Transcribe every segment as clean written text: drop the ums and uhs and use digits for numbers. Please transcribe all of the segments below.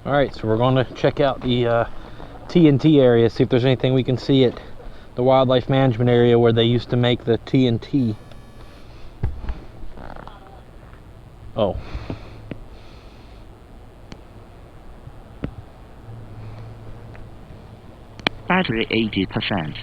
Alright, so we're going to check out the TNT area, see if there's anything we can see at the wildlife management area where they used to make the TNT. Oh. Battery 80%.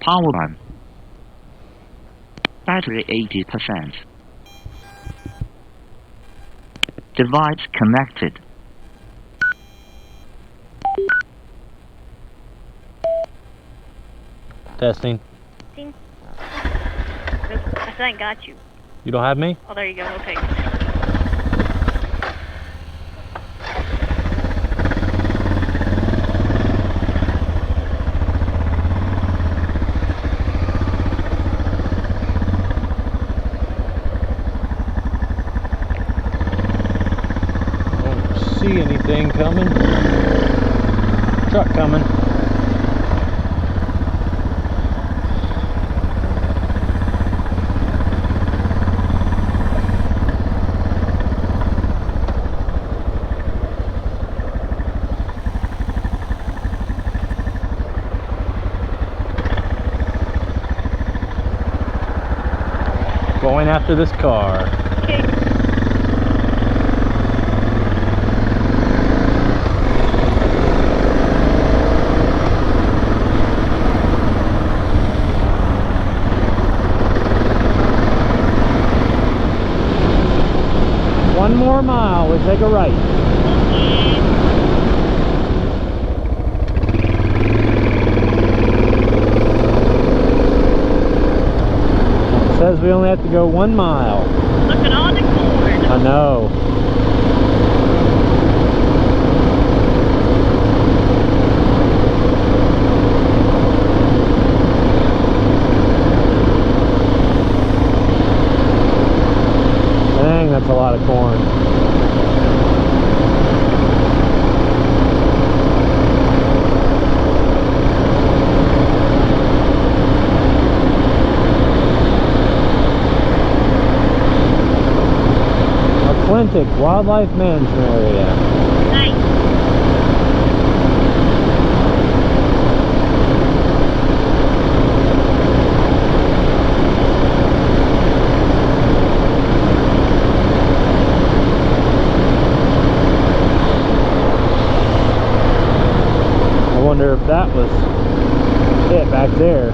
Power on. Battery 80%. Device connected. Testing. I said I got you. You don't have me? Oh, there you go. Okay. Don't see anything coming. Truck coming. Going after this car. Okay. One more mile, we take a right. Says we only have to go 1 mile. Look at all the corn. I know. Dang, that's a lot of corn. Wildlife management area. Nice. I wonder if that was it back there.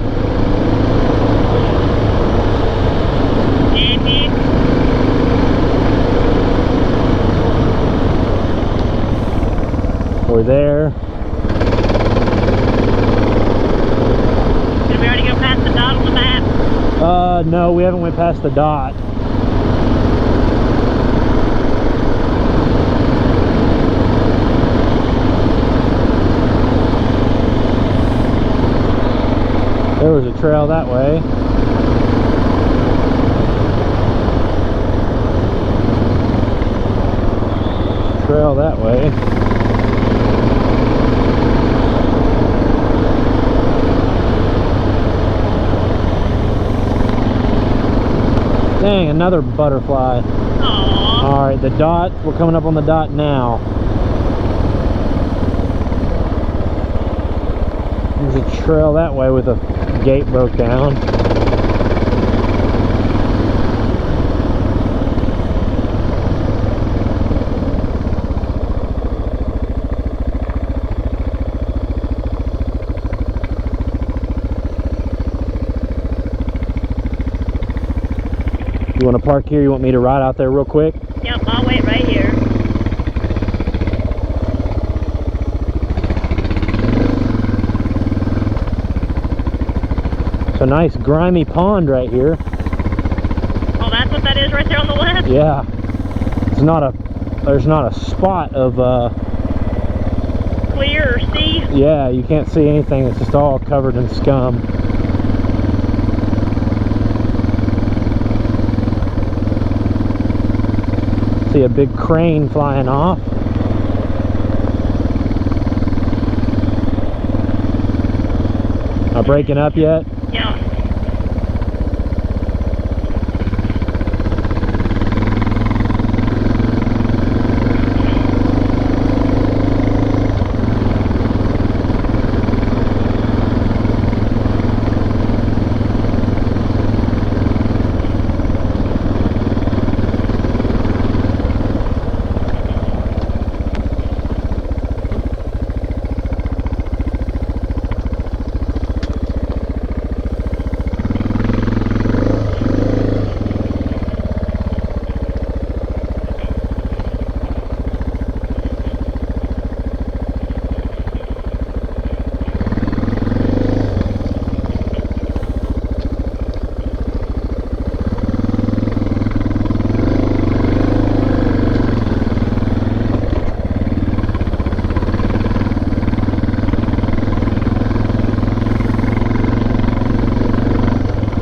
We're there. Did we already go past the dot on the map? No, we haven't went past the dot. There was a trail that way. Trail that way. Dang, another butterfly. Aww. Alright, the dot, we're coming up on the dot now. There's a trail that way with a gate broke down. You want to park here? You want me to ride out there real quick? Yep, I'll wait right here. It's a nice grimy pond right here. Oh, that's what that is right there on the left? Yeah. It's not a, there's not a spot of Clear or see? yeah, you can't see anything. It's just all covered in scum. See a big crane flying off. Not breaking up yet? Yeah.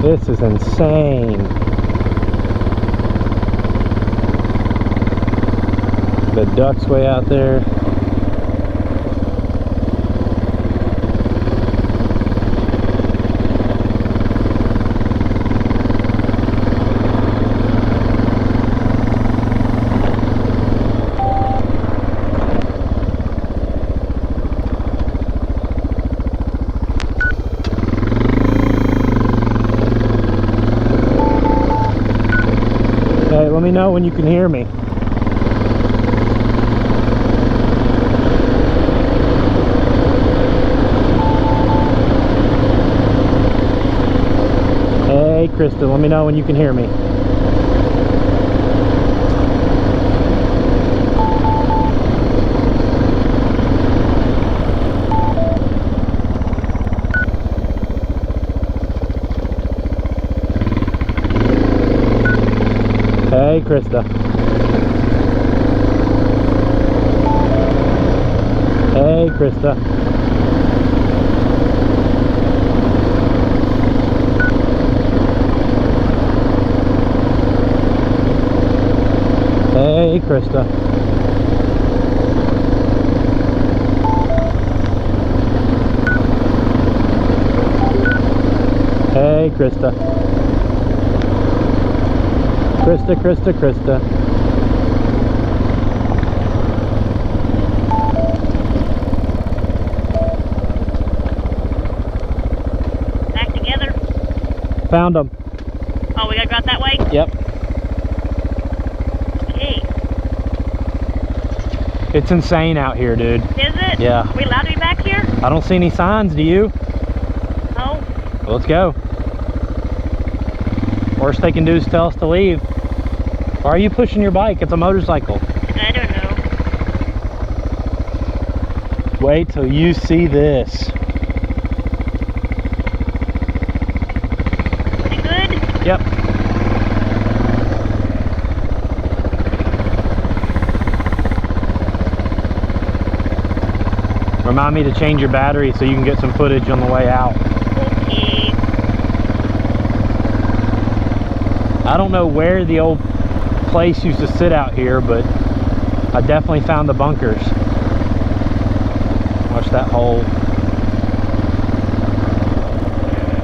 This is insane. The duck's way out there. Hey, let me know when you can hear me. Hey, Krista, let me know when you can hear me. Hey, Krista. Hey, Krista. Hey, Krista. Hey, Krista. Krista, Krista, Krista. Back together. Found them. Oh, we gotta go out that way? Yep. Okay. It's insane out here, dude. Is it? Yeah. Are we allowed to be back here? I don't see any signs, do you? Oh. Well, let's go. Worst they can do is tell us to leave. Why are you pushing your bike? It's a motorcycle. I don't know. Wait till you see this. Pretty good? Yep. Remind me to change your battery so you can get some footage on the way out. Okay. I don't know where the old place used to sit out here, but I definitely found the bunkers. Watch that hole.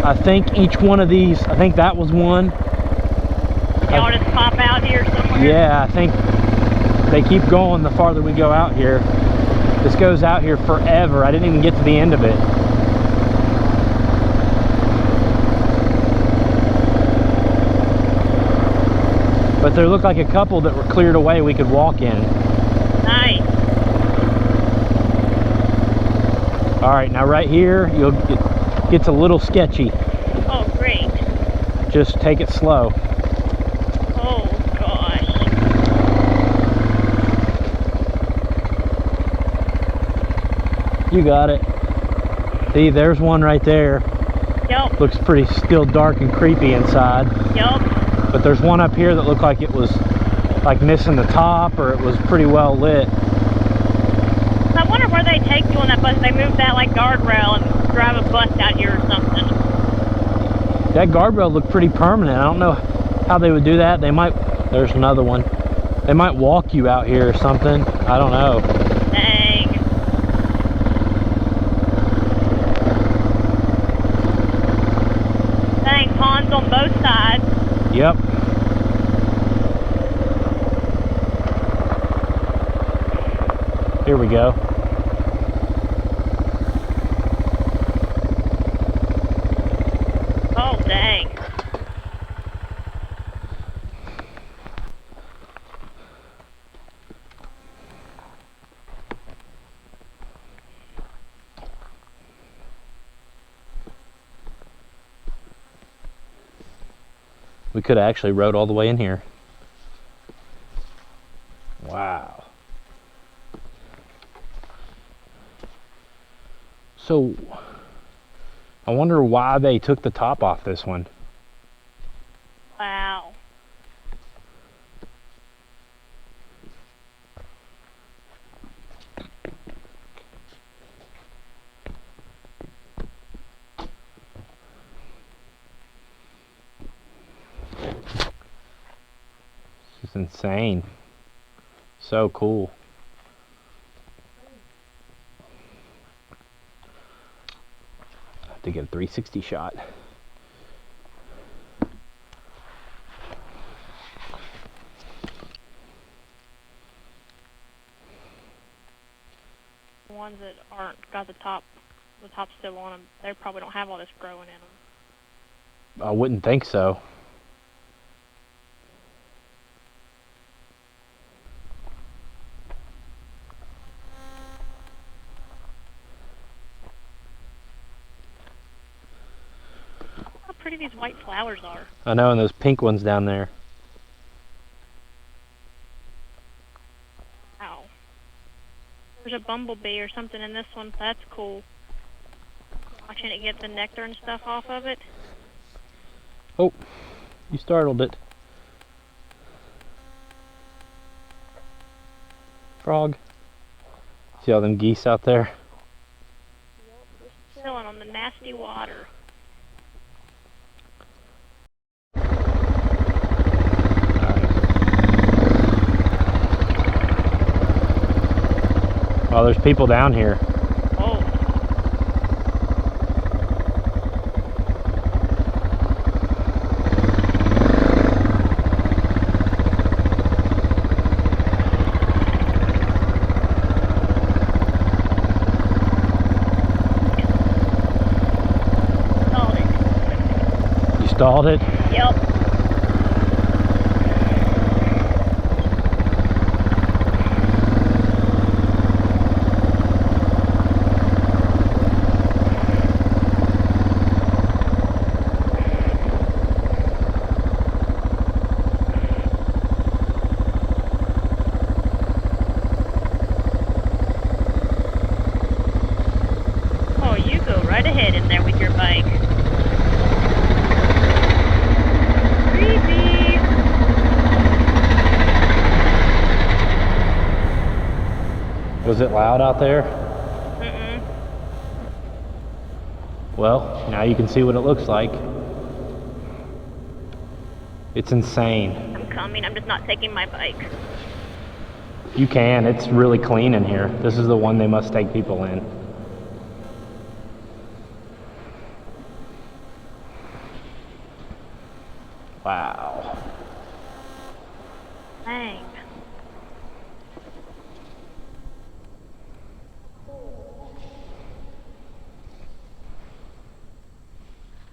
I think each one of these, I think that was one. Y'all just pop out here somewhere? Yeah, I think they keep going the farther we go out here. This goes out here forever. I didn't even get to the end of it. But there looked like a couple that were cleared away we could walk in. Nice. All right, now right here, it gets a little sketchy. Oh, great. Just take it slow. Oh, gosh. You got it. See, there's one right there. Yep. Looks pretty still dark and creepy inside. Yep. But there's one up here that looked like it was like missing the top, or it was pretty well lit. I wonder where they take you on that bus. They move that like guardrail and drive a bus out here or something. That guardrail looked pretty permanent. I don't know how they would do that. They might. There's another one. They might walk you out here or something. I don't know. Dang. Dang, ponds on both sides. Yep. Here we go. Oh, dang. We could have actually rode all the way in here. Wow. So, I wonder why they took the top off this one. Wow. This is insane. So cool. I have to get a 360 shot. The ones that aren't got the top still on them, they probably don't have all this growing in them. I wouldn't think so. How pretty these white flowers are. I know, and those pink ones down there. Wow. There's a bumblebee or something in this one. That's cool. Watching it get the nectar and stuff off of it. Oh, you startled it. Frog. See all them geese out there? Chilling on the nasty water. Oh, there's people down here. Oh. Stalled it. You stalled it? Yep. Oh, you go right ahead in there with your bike. Creepy. Was it loud out there? Mm-mm. Well, now you can see what it looks like. It's insane. I'm coming. I'm just not taking my bike. You can. It's really clean in here. This is the one they must take people in. Wow. Dang.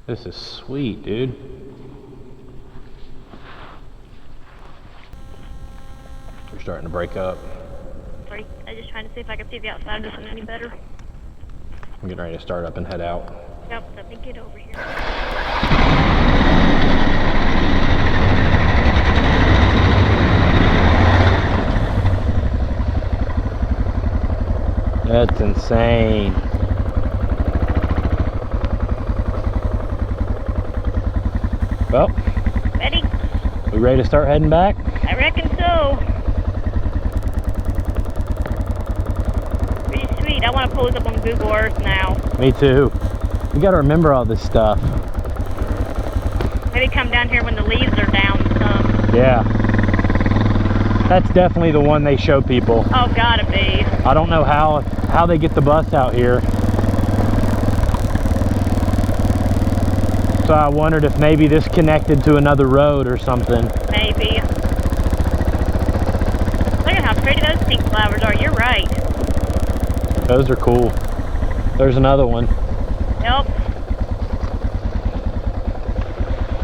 This is sweet, dude. We're starting to break up. Sorry, I was just trying to see if I could see the outside of this one any better. I'm getting ready to start up and head out. Yep, let me get over here. That's insane. Well, Ready? we ready to start heading back? I reckon so. Pretty sweet. I want to pull this up on Google Earth now. Me too. We gotta remember all this stuff. Maybe come down here when the leaves are down some. Yeah. That's definitely the one they show people. Oh, gotta be. I don't know how they get the bus out here. So I wondered if maybe this connected to another road or something. Maybe. Look at how pretty those pink flowers are. You're right. Those are cool. There's another one. Yep.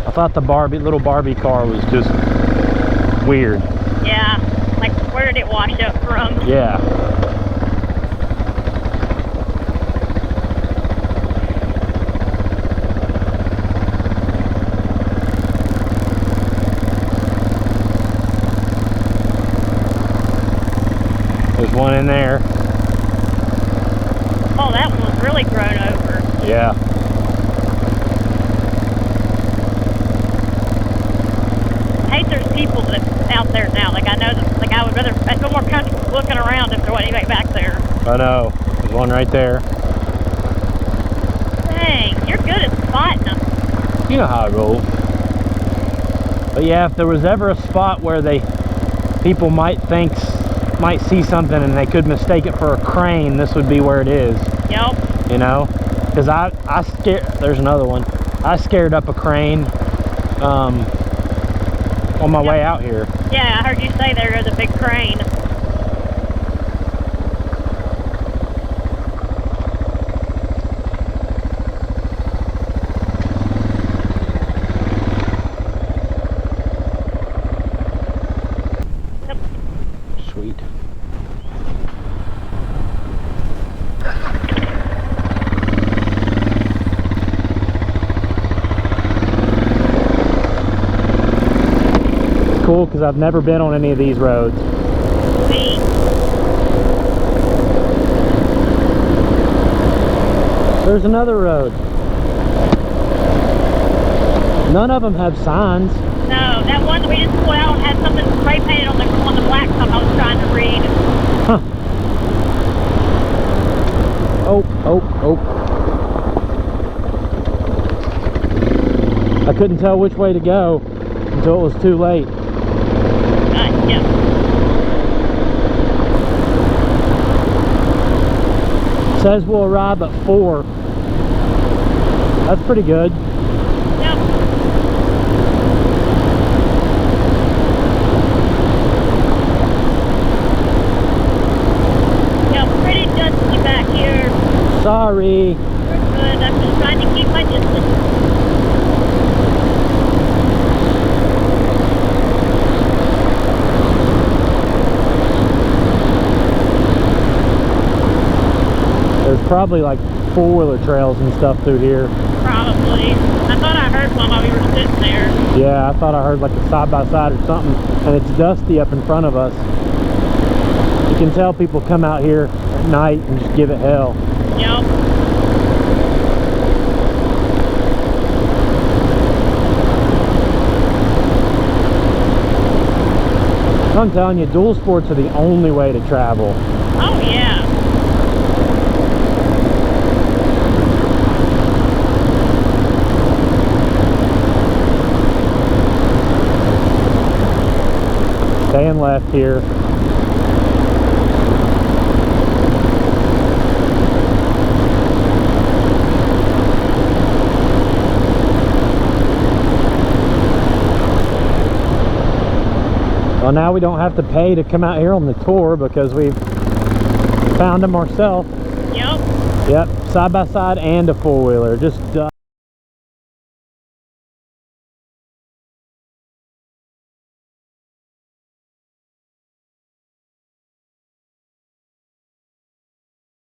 I thought the little Barbie car was just weird. Yeah. Like, where did it wash up from? Yeah. There's one in there. Oh, that one was really grown over. Yeah. I hate there's people that out there now. Like, I know that, like, I'd feel more comfortable looking around if there wasn't anybody back there. I know. There's one right there. Dang, you're good at spotting them. You know how I roll. But yeah, if there was ever a spot where people might see something and they could mistake it for a crane, this would be where it is. Yep. You know, because there's another one. I scared up a crane on my way out here. Yeah, I heard you say there goes a big crane. Yep. Sweet. Cool, because I've never been on any of these roads. Sweet. There's another road. None of them have signs. No, that one that we just pulled out had something spray painted on the blacktop I was trying to read. Huh. Oh. I couldn't tell which way to go until it was too late. Yeah. Says we'll arrive at 4. That's pretty good. Yep. Yeah, pretty dusty back here. Sorry. We're good. I'm just trying to keep my distance. There's probably like 4-wheeler trails and stuff through here. Probably. I thought I heard one while we were sitting there. Yeah, I thought I heard like a side-by-side or something, and it's dusty up in front of us. You can tell people come out here at night and just give it hell. Yep. I'm telling you, dual sports are the only way to travel. Oh, yeah. Staying left here. Well, now we don't have to pay to come out here on the tour because we've found them ourselves. Yep. Yep, side by side and a 4-wheeler. Just